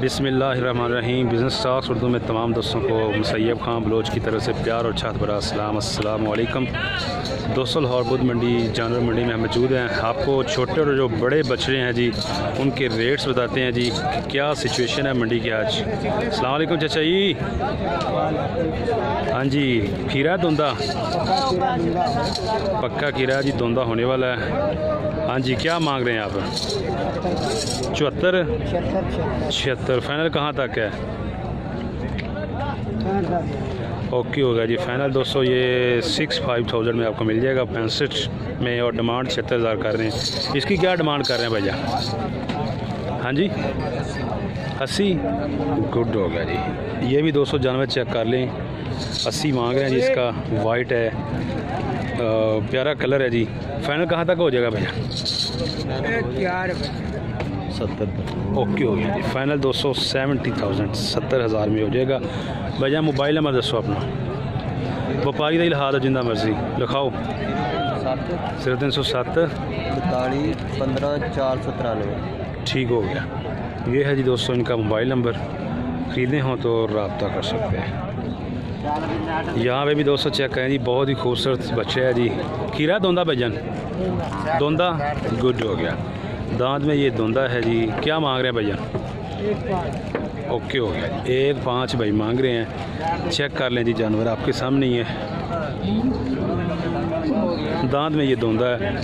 बिस्मिल्लाहिर्रहमानिर्रहीम। Business talks Urdu में तमाम दोस्तों को मुसैयब खान बलोच की तरफ से प्यार और छात भरा अस्सलाम वालेकुम। दोस्तों लाहौर बुध मंडी जानवर मंडी में हम मौजूद हैं। आपको छोटे और जो बड़े बछड़े हैं जी उनके रेट्स बताते हैं जी, क्या सिचुएशन है मंडी की आज। अस्सलाम वालेकुम चाचा जी। हाँ जी, खीरा धुंदा पक्का खीरा जी, धुंदा होने वाला है। हाँ जी, क्या मांग रहे हैं आप? 76 फाइनल कहाँ तक है? ओके होगा जी फाइनल। दोस्तों ये 65,000 में आपको मिल जाएगा 65 में, और डिमांड 76,000 कर रहे हैं। इसकी क्या डिमांड कर रहे हैं भैया? हाँ जी 80 गुड हो गया जी। ये भी 200 जानवर चेक कर लें, 80 मांग रहे हैं जी। इसका वाइट है, प्यारा कलर है जी। फाइनल कहाँ तक हो जाएगा भैया? 70 ओके हो गया जी। फाइनल 270,000 70,000 में हो जाएगा भैया। मोबाइल नंबर दसो अपना, व्यापारी का लिहाज जिंदा मर्जी लिखाओ। 0307 42 15 493। ठीक हो गया। ये है जी दोस्तों इनका मोबाइल नंबर, ख़रीदने हो तो रब्ता कर सकते हैं। यहाँ पे भी दोस्तों चेक करें जी, बहुत ही खूबसूरत बच्चे है जी। खीरा धोंदा भैजन, धोंदा गुड हो गया। दांत में ये धुंदा है जी। क्या मांग रहे हैं भैया? ओके हो गया। 1.5 भाई मांग रहे हैं। चेक कर लें जी, जानवर आपके सामने ही है। दांत में ये धुंदा है,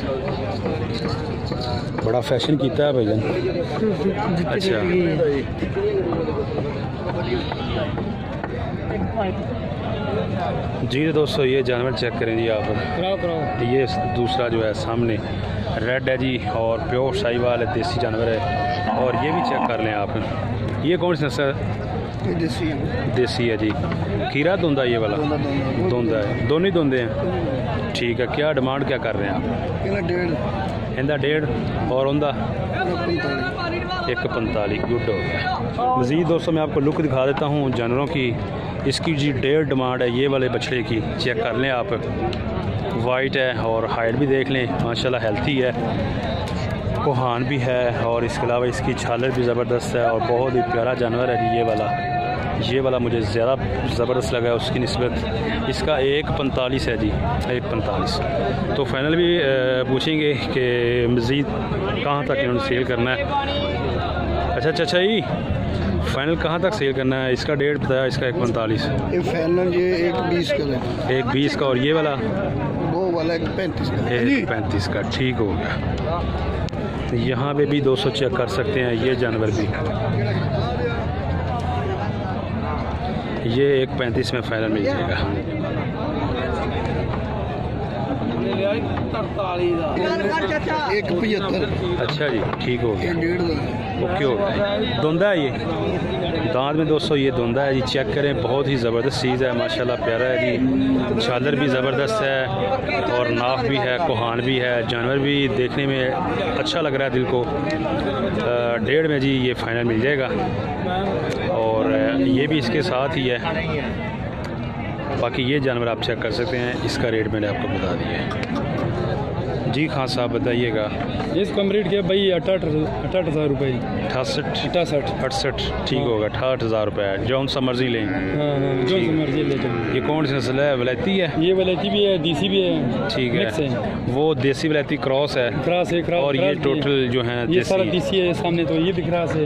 बड़ा फैशन किया है भैया। अच्छा जी दोस्तों, ये जानवर चेक करें जी आप। ये दूसरा जो है सामने रेड है जी, और प्योर साहिवाल है, देसी जानवर है। और ये भी चेक कर लें आप। ये कौन सी नस्ल है? देसी है जी। खीरा धुंदा ये वाला धुंदा है, दोनों ही धुंदे हैं। ठीक है, क्या डिमांड क्या कर रहे हैं आप? इनका 1.5 और उनका 1.45 गुड हो गया। मज़ीद दोस्तों मैं आपको लुक दिखा देता हूँ जानवरों की। इसकी जी 1.5 डिमांड है ये वाले बछड़े की। चेक कर लें आप, वाइट है और हाइट भी देख लें, माशाल्लाह हेल्थी है, कोहान भी है, और इसके अलावा इसकी छालर भी ज़बरदस्त है और बहुत ही प्यारा जानवर है जी। ये वाला मुझे ज़्यादा ज़बरदस्त लगा है उसकी निस्बत। इसका 1.45 है जी, 1.45। तो फाइनल भी पूछेंगे कि मज़ीद कहाँ तक इन्होंने सेल करना है। अच्छा चाचा जी, फाइनल कहाँ तक सेल करना है? इसका 1.5 बताया, इसका 1.45। फाइनल ये 1.20 का है। 1.20 का। और ये वाला? वो वाला 1.35 का। 1.35 का। ठीक हो गया। तो यहाँ पे भी 200 चेक कर सकते हैं। ये जानवर भी ये 1.35 में फाइनल मिल जाएगा। 1.75। अच्छा जी, ठीक हो गया। 1.5 ओके हो गया। धुंदा है ये दांत में दोस्तों, ये धुंदा है जी। चेक करें, बहुत ही ज़बरदस्त चीज़ है, माशाल्लाह प्यारा है जी। छालर भी ज़बरदस्त है और नाफ भी है, कोहान भी है। जानवर भी देखने में अच्छा लग रहा है दिल को। 1.5 में जी ये फाइनल मिल जाएगा। और ये भी इसके साथ ही है। बाकी ये जानवर आप चेक कर सकते हैं। इसका रेट मैंने आपको बता दिया जी। खान साहब बताइएगा। इसको हम रेट किया भाई 68,000 रुपये। 68 ठीक होगा। 68,000 रुपये, जो सा मर्जी लें। हाँ, जो सा मर्जी ले जाओ। ये कौन सी नस्ल है? वलैती है? ये वलैती भी है, देसी भी है। ठीक है, वो देसी वलैती क्रॉस है। क्रॉस है। और ये टोटल जो है ये सारा देसी है। सामने तो ये भी क्रॉस है,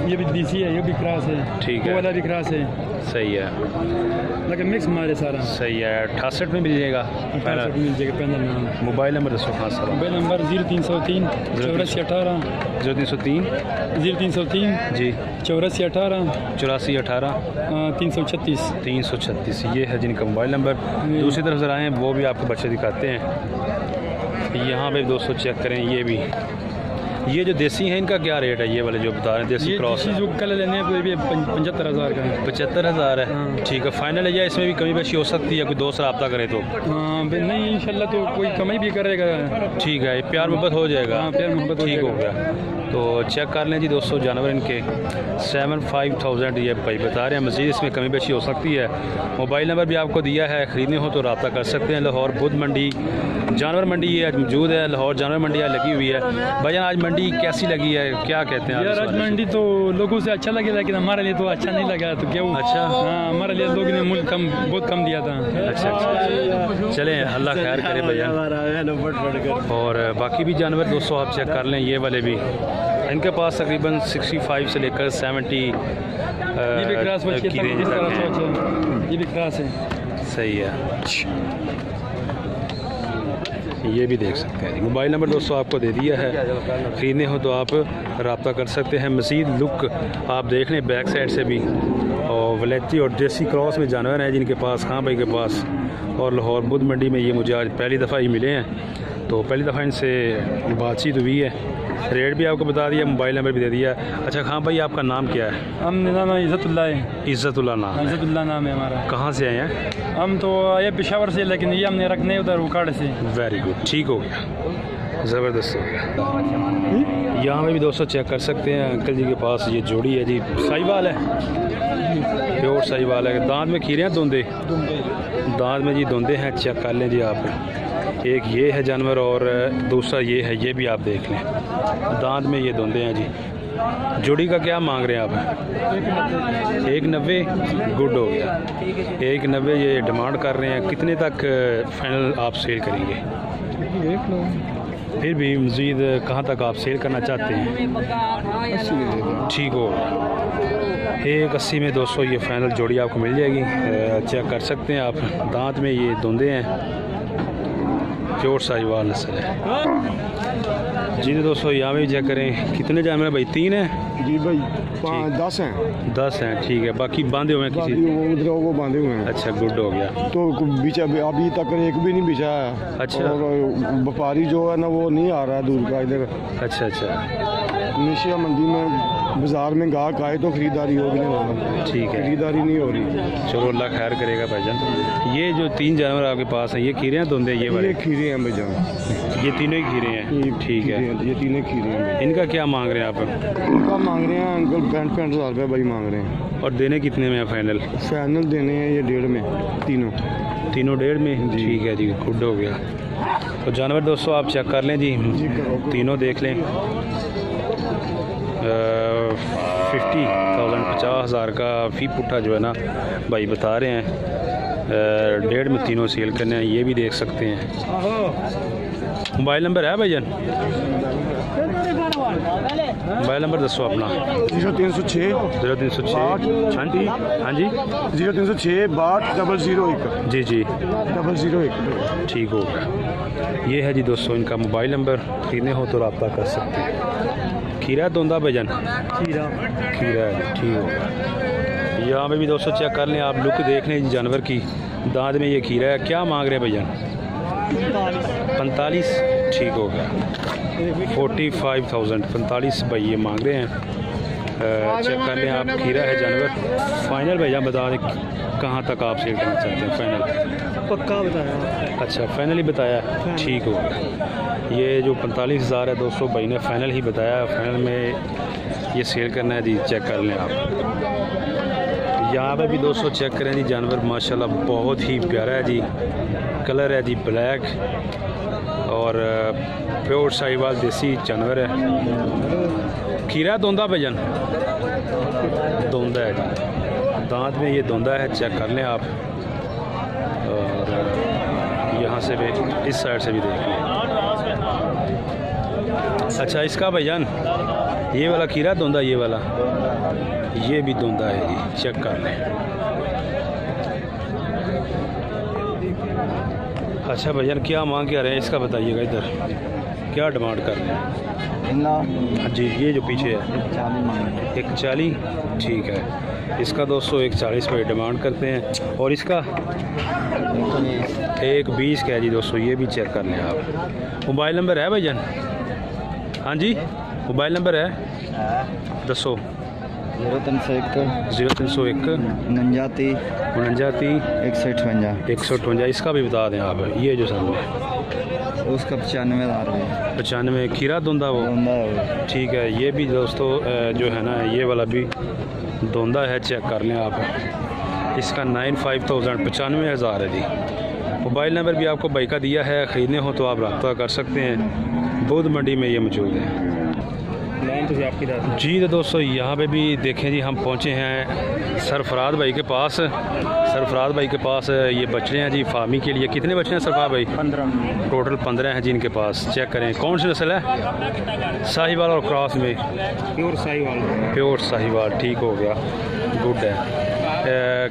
ये भी देसी है, ये भी क्रॉस है। ठीक है, वो वाला भी क्रॉस है। सही है, लेकिन मिक्स मारे सारा। सही है। 68 में मिल जाएगा। 68 मिल जाएगा। मोबाइल नंबर दसो खान साहब। मोबाइल नंबर 0303 8418 0303 जी 8418 336। ये है जिनका मोबाइल नंबर। दूसरी तरफ ज़रा आएँ, वो भी आपको बच्चे दिखाते हैं। यहाँ पे दोस्तों चेक करें, ये जो देसी हैं इनका क्या रेट है? ये वाले जो बता रहे हैं देसी क्रॉस जो कल लेने हैं कोई भी 75,000 का है। 75,000 है। ठीक है, फाइनल है या इसमें भी कमी बेशी हो सकती है? कोई दोस्त रब्ता करे तो? हाँ नहीं, इंशाल्लाह तो कोई कमी भी करेगा। ठीक है, प्यार मोहब्बत हो जाएगा। हाँ, प्यार मोहब्बत ठीक हो गया। तो चेक कर लें जी दोस्तों, जानवर इनके 75,000 ये भाई बता रहे हैं। मज़ीद इसमें कमी बेशी हो सकती है। मोबाइल नंबर भी आपको दिया है, ख़रीदने हो तो रब्ता कर सकते हैं। लाहौर बुध मंडी जानवर मंडी ये आज मौजूद है, लाहौर जानवर मंडी आज लगी हुई है। भाईजान आज मंडी कैसी लगी है, क्या कहते हैं? यार आज मंडी तो लोगों से अच्छा लगे, लेकिन हमारे लिए तो अच्छा नहीं लगा। तो क्या अच्छा, हाँ, हमारे लिए लोगों ने मूल्य कम, बहुत कम दिया था। अच्छा अच्छा, चलें अल्लाह खैर करे भैया। और बाकी भी जानवर दोस्तों आप चेक कर लें, ये वाले भी इनके पास तकरीबन 65 से लेकर 70 ये भी क्रॉस ये भी क्रॉस है। सही है, ये भी देख सकते हैं। मोबाइल नंबर दोस्तों आपको दे दिया है, ख़रीदने हो तो आप रब्ता कर सकते हैं। मज़ीद लुक आप देख लें बैक साइड से भी, और वलेती और देसी क्रॉस में जानवर हैं जिनके पास, खां भाई के पास। और लाहौर बुध मंडी में ये मुझे आज पहली दफ़ा ही मिले हैं, तो पहली दफ़ा इनसे बातचीत हुई है। रेट भी आपको बता दिया, मोबाइल नंबर भी दे दिया। अच्छा खां भाई आपका नाम क्या है? हम नाम इज़्ज़तुल्लाह है। इज़्ज़तुल्लाह नाम? इज़्ज़तुल्लाह नाम है हमारा। कहाँ से आए हैं? हम तो आए पेशावर से, लेकिन ये हमने रखने उधर उकाड़ से। वेरी गुड, ठीक हो गया, ज़बरदस्त हो गया। यहाँ पे भी दोस्तों चेक कर सकते हैं, अंकल जी के पास ये जोड़ी है जी, साहिवाल है, प्योर साहिवाल है। दांत में खीरे हैं, धुंधे दांत में जी धुंधे हैं, चेक कर लें जी आप। एक ये है जानवर और दूसरा ये है, ये भी आप देख लें, दांत में ये धुंधे हैं जी। जोड़ी का क्या मांग रहे हैं आप? 190, गुड हो गया। 190 ये डिमांड कर रहे हैं। कितने तक फाइनल आप सेल करेंगे? फिर भी मज़ीद कहाँ तक आप सेल करना चाहते हैं? ठीक हो, 180 में दोस्तों ये फाइनल जोड़ी आपको मिल जाएगी। चेक कर सकते हैं आप, दांत में ये धुंधे हैं, प्योर साहिवाल नस्ल है जी। दोस्तों यहाँ भी चेक करें, कितने जानवर भाई? 3 हैं जी भाई, 10 हैं। 10 हैं, ठीक है। बाकी बांधे हुए हैं किसी? वो बांधे हुए हैं। अच्छा, गुड हो गया। तो बिचा अभी तक एक भी नहीं बिछा है। अच्छा, और व्यापारी जो है ना वो नहीं आ रहा है दूर का इधर। अच्छा अच्छा, निशिया मंडी में बाजार में गाहक आए तो खरीदारी होगी ना, ठीक है, खरीदारी नहीं हो रही। चलो अल्लाह खैर करेगा भाईजान। ये जो 3 जानवर आपके पास हैं, ये खीरे हैं धुंधे? ये वाले खीरे हैं भाईजान, ये तीनों ही खीरे हैं, ठीक है। ये तीनों खीरे हैं। इनका क्या मांग रहे हैं आप? इनका मांग रहे हैं अंकल 65 हज़ार रुपये भाई मांग रहे हैं। और देने कितने में है फाइनल? फाइनल देने हैं ये 1.5 में, तीनों 1.5 में, ठीक है जी, गुड हो गया। तो जानवर दोस्तों आप चेक कर लें जी, तीनों देख लें। 50,000 50,000 का फी पुट्ठा जो है ना भाई बता रहे हैं। 1.5 में तीनों सेल करने हैं, ये भी देख सकते हैं। मोबाइल नंबर है भाईजान? मोबाइल नंबर दसो अपना। 0306 0306 हाँ जी, हाँ जी, 0306 62 001 जी जी 001, ठीक हो गया। ये है जी दोस्तों इनका मोबाइल नंबर, खरीदने हो तो रब्ता कर सकते हैं। खीरा धुंधा भाईजान? खीरा है, ठीक हो गया। यहाँ पे भी दोस्तों चेक कर लें आप, लुक देख लें जानवर की। दांत में ये खीरा है, क्या मांग रहे हैं भाईजान? 45, ठीक हो गया। 45,000 45 भाई ये मांग रहे हैं। चेक कर लें आप, खीरा है जानवर। फाइनल भैया बता दें कहाँ तक आप सेल करना चाहते हैं? फाइनल पक्का बताया? अच्छा, फाइनल ही बताया, ठीक हो गया। ये जो 45,000 है दोस्तों भाई ने फाइनल ही बताया, फाइनल में ये सेल करना है जी। चेक कर लें आप, यहाँ पे भी दोस्तों चेक करें जी, जानवर माशाल्लाह बहुत ही प्यारा है जी। कलर है जी ब्लैक और प्योर साहिवाल देसी जानवर है। खीरा धुंधा भजन धुंधा है जी, दांत में ये धुंधा है, चेक कर लें आप। और यहाँ से भी, इस साइड से भी देख लें। अच्छा, इसका भजन ये वाला खीरा धुंधा, ये वाला ये भी धुंधा है जी, चेक कर लें। अच्छा भैया क्या मांग क्या रहे हैं इसका बताइएगा, इधर क्या डिमांड कर रहे हैं? हाँ जी, ये जो पीछे है 140, ठीक है। इसका दोस्तों 140 पे डिमांड करते हैं। और इसका 120 का है जी दोस्तों, ये भी चेक कर लें आप। मोबाइल नंबर है भाईजान? हाँ जी, मोबाइल नंबर है, दसो। 0301 0301 59 158। इसका भी बता दें आप। ये जो सामने उसका 95,000 95 खीरा धुंधा वो, ठीक है। ये भी दोस्तों जो है ना, ये वाला भी धुंधा है, चेक कर लें आप। इसका 95,000 95,000 है जी। मोबाइल नंबर भी आपको भाई का दिया है, ख़रीदने हो तो आप रब्ता कर सकते हैं। बुध मंडी में ये मौजूद है जी। तो दोस्तों यहाँ पे भी देखें जी, हम पहुँचे हैं सरफराज भाई के पास। सरफराज भाई के पास ये बछड़े हैं जी फार्मिंग के लिए। कितने बछड़े हैं सरफराज भाई? 15 टोटल 15 हैं जी इनके पास। चेक करें कौन सी नस्ल है? साहिवाल और क्रॉस में? प्योर साहिवाल। प्योर साहिवाल, ठीक हो गया, गुड है।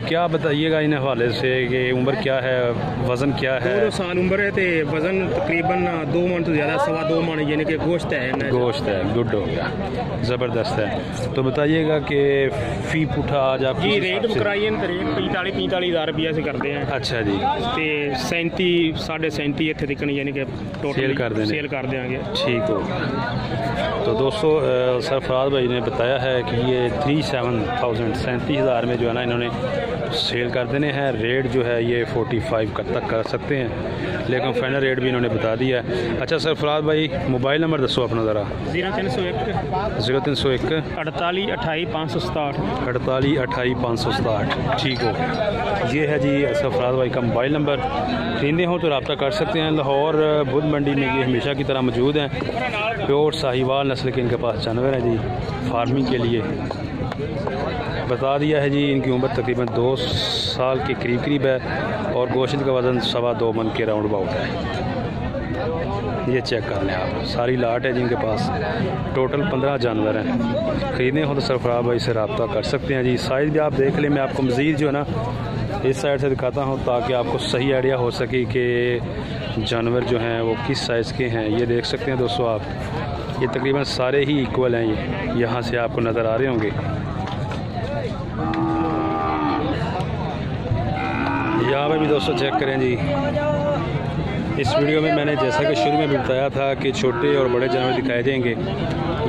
क्या बताइएगा इन हवाले से कि उम्र क्या है, वज़न क्या है? 2 साल उम्र है, तो वज़न तकरीबन 2 मन तो ज़्यादा, 2.25 मन, यानी कि गोश्त है। गोश्त है, गुड हो गया, ज़बरदस्त है। तो बताइएगा कि फ़ी पुठा आज आप जी रेट कराइए तो रेट 45 हज़ार रुपया से करते हैं। अच्छा जी। तो 37 37.5 इतने तक यानी कि टोटल सेल कर देंगे। ठीक हो गया। तो दोस्तों सरफराज भाई ने बताया है कि ये 37,000 में जो है ना इन्होंने सेल कर देने हैं। रेट जो है ये 45 तक कर सकते हैं, लेकिन फाइनल रेट भी इन्होंने बता दिया है। अच्छा सरफराज भाई मोबाइल नंबर दसो अपना ज़रा। 0301 48 28 567 48 28 567। ठीक हो गया, ये है जी सरफराज भाई का मोबाइल नंबर। खरीदने हो तो रब्ता कर सकते हैं। लाहौर बुध मंडी में ये हमेशा की तरह मौजूद हैं। प्योर साहिवाल नस्ल के इनके पास जानवर हैं जी फार्मिंग के लिए। बता दिया है जी इनकी उम्र तकरीबन 2 साल के करीब है और गोश्त का वज़न 2.25 मन के राउंड अबाउट है। ये चेक कर लें आप, सारी लाट है जिनके पास। टोटल 15 जानवर हैं। ख़रीदने हो तो सरफराज भाई से रब्ता कर सकते हैं जी। साइज़ भी आप देख लें, मैं आपको मज़ीद जो है ना इस साइड से दिखाता हूँ ताकि आपको सही आइडिया हो सके कि जानवर जो हैं वो किस साइज़ के हैं। ये देख सकते हैं दोस्तों आप, ये तकरीबन सारे ही इक्वल हैं। ये यहाँ से आपको नज़र आ रहे होंगे। यहाँ पे भी दोस्तों चेक करें जी। इस वीडियो में मैंने जैसा कि शुरू में भी बताया था कि छोटे और बड़े जानवर दिखाए जाएंगे।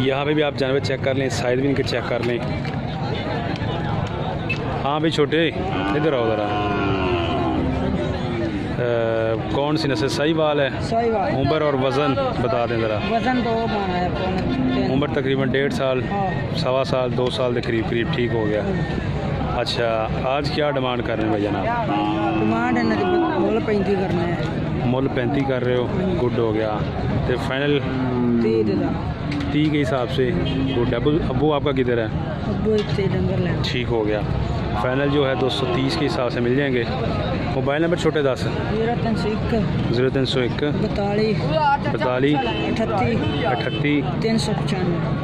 यहाँ पे भी आप जानवर चेक कर लें, साइज़ भी इनके चेक कर लें। हाँ भाई छोटे इधर आओ ज़रा। कौन सी नस्ल? साहिवाल है। साहिवाल। उम्र और वज़न बता दें ज़रा। वज़न तो उम्र तकरीबन 1.5 साल, 1.25 साल, 2 साल के करीब। ठीक हो गया। अच्छा आज क्या डिमांड कर रहे हैं भाई जनाब? डिमांड है ना मुल 35 करना है। मुल 35 कर रहे हो, गुड हो गया। तो फाइनल 30 के हिसाब से गुड। अबू आपका किधर है? अबू इतने ठीक हो गया। फाइनल जो है 230 के हिसाब से मिल जाएंगे। मोबाइल नंबर छोटे 10 0301 42 38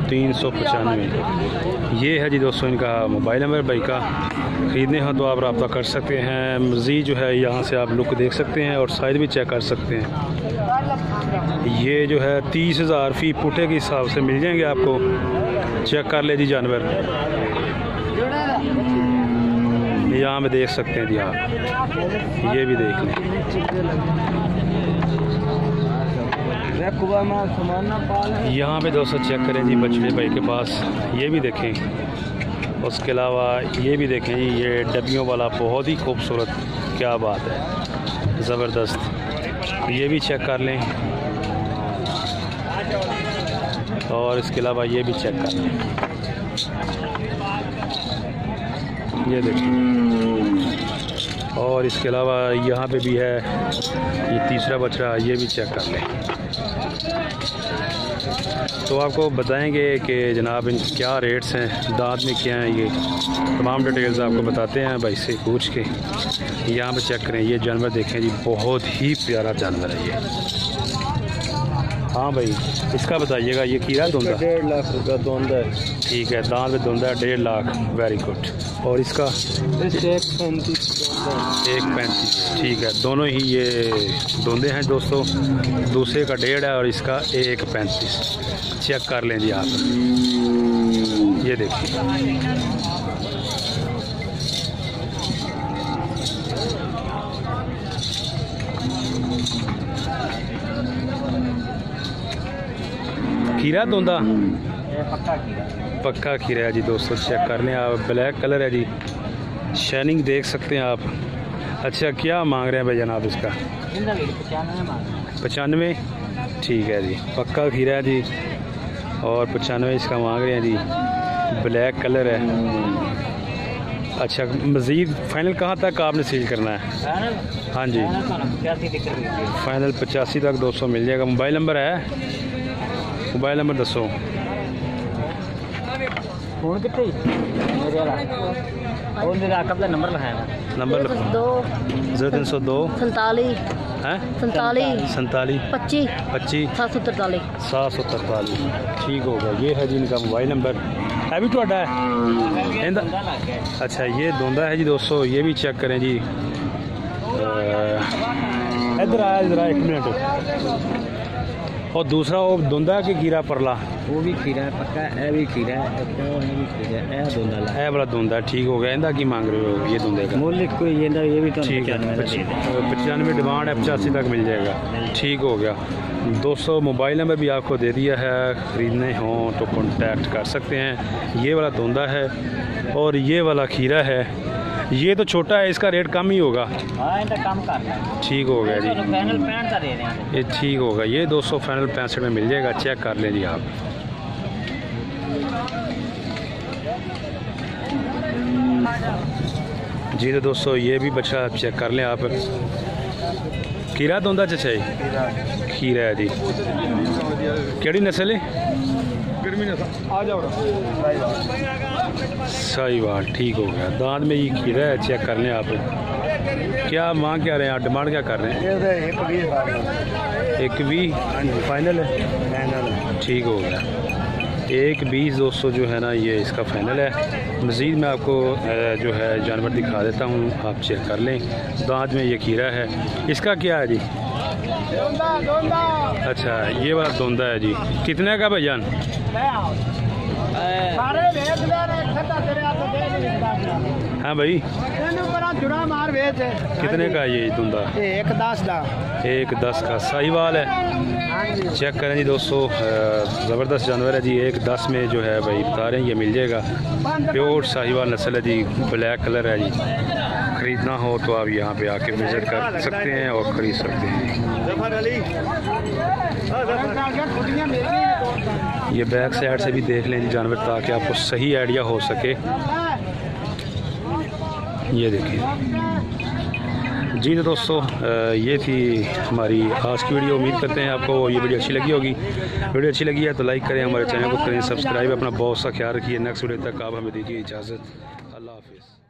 395। ये है जी दोस्तों इनका मोबाइल नंबर भाई का। ख़रीदने हो तो आप रब्ता कर सकते हैं। मज़ीद जो है यहाँ से आप लुक देख सकते हैं और साइज़ भी चेक कर सकते हैं। ये जो है 30,000 फ़ी पुठे के हिसाब से मिल जाएंगे आपको। चेक कर ले जी जानवर, यहाँ में देख सकते हैं जी आप। ये भी देख लें। यहाँ पे दोस्तों चेक करें जी बछड़े भाई के पास। ये भी देखें। उसके अलावा ये भी देखें जी, ये डब्बियों वाला बहुत ही खूबसूरत, क्या बात है, ज़बरदस्त। ये भी चेक कर लें और इसके अलावा ये भी चेक कर लें। ये देखिए। और इसके अलावा यहाँ पे भी है ये तीसरा बछड़ा, ये भी चेक कर लें। तो आपको बताएंगे कि जनाब इन क्या रेट्स हैं, दांत में क्या हैं, ये तमाम डिटेल्स आपको बताते हैं भाई से पूछ के। यहाँ पे चेक करें, ये जानवर देखें जी, बहुत ही प्यारा जानवर है ये। हाँ भाई इसका बताइएगा। ये कीड़ा धुंधा? 1.5 लाख रुपया धुंधा है। ठीक है, दांत में धुंधा है, 1.5 लाख, वेरी गुड। और इसका 1.35। ठीक है, दोनों ही ये धुंधे हैं दोस्तों। दूसरे का 1.5 है और इसका 1.35। चेक कर लें जी आप। ये देखिए, खीरा धुंधा, पक्का खीरा है जी दोस्तों। चेक कर लें आप, ब्लैक कलर है जी, शाइनिंग देख सकते हैं आप। अच्छा क्या मांग रहे हैं भाई जनाब इसका? 95। ठीक है जी, पक्का खीरा है जी और 95 इसका मांग रहे हैं जी। ब्लैक कलर है, अच्छा, मज़ीद फाइनल कहाँ तक आपने सील करना है? हाँ जी, फाइनल 85 तक 200 मिल जाएगा। मोबाइल नंबर है? मोबाइल नंबर दसो। नंबर 0302 47 25 743। ठीक होगा, ये है जी इनका मोबाइल नंबर। है भी टोडा है? अच्छा, ये धुंदा है जी दोस्तों, ये भी चेक करें जी। इधर आया, इधर आया, 1 मिनट। और दूसरा वो धुंदा कि खीरा परला? वो भी खीरा है पक्का, है भी खीरा है, है वाला धुंदा। ठीक हो गया। इनका की मांग रहे हो ये धुंदे का? मूल्य कोई ये भी तो ठीक है, 95 डिमांड है, 85 तक मिल जाएगा। ठीक हो गया दोस्तों। मोबाइल नंबर भी आपको दे दिया है, ख़रीदने हों तो कॉन्टैक्ट कर सकते हैं। ये वाला धुंदा है और ये वाला खीरा है। ये तो छोटा है, इसका रेट कम ही होगा। कम करना। ठीक हो गया जी, फाइनल 65 का दे रहे हैं ये ठीक होगा। ये दोस्तों फाइनल 65 में मिल जाएगा। चेक कर लें जी आप। जी तो दोस्तों ये भी बच्चा चेक कर लें आप। खीरा धुंदा चचा जी? खीरा है जी। केड़ी नस्ल है? साहिवाल। ठीक हो गया। दांत में ये खीरा है, चेक कर लें आप। क्या मांग क्या रहे हैं आप? डिमांड क्या कर रहे हैं? 120 फाइनल है? ठीक हो गया। 120 दोस्तों जो है ना, ये इसका फाइनल है। मज़ीद मैं आपको जो है जानवर दिखा देता हूँ, आप चेक कर लें। दांत में ये खीरा है। इसका क्या है जी? अच्छा, ये वाला धुंदा है जी। कितने का भाईजान? हाँ भाई, कितने का ये धुंदा? 110 का। साहिवाल है। चेक करें जी दोस्तों, ज़बरदस्त जानवर है जी। 110 में जो है भाई बता रहे हैं, ये मिल जाएगा। प्योर साहिवाल नस्ल है जी, ब्लैक कलर है जी। ख़रीदना हो तो आप यहाँ पे आके विज़िट कर सकते हैं और ख़रीद सकते हैं। ये बैक साइड से भी देख लें जी जानवर, ताकि आपको सही आइडिया हो सके। ये देखिए जी। तो दोस्तों ये थी हमारी आज की वीडियो। उम्मीद करते हैं आपको ये वीडियो अच्छी लगी होगी। वीडियो अच्छी लगी है तो लाइक करें, हमारे चैनल को करें सब्सक्राइब। अपना बहुत सा ख्याल रखिए। नेक्स्ट वीडियो तक आप हमें दीजिए इजाज़त। अल्लाह हाफिज़।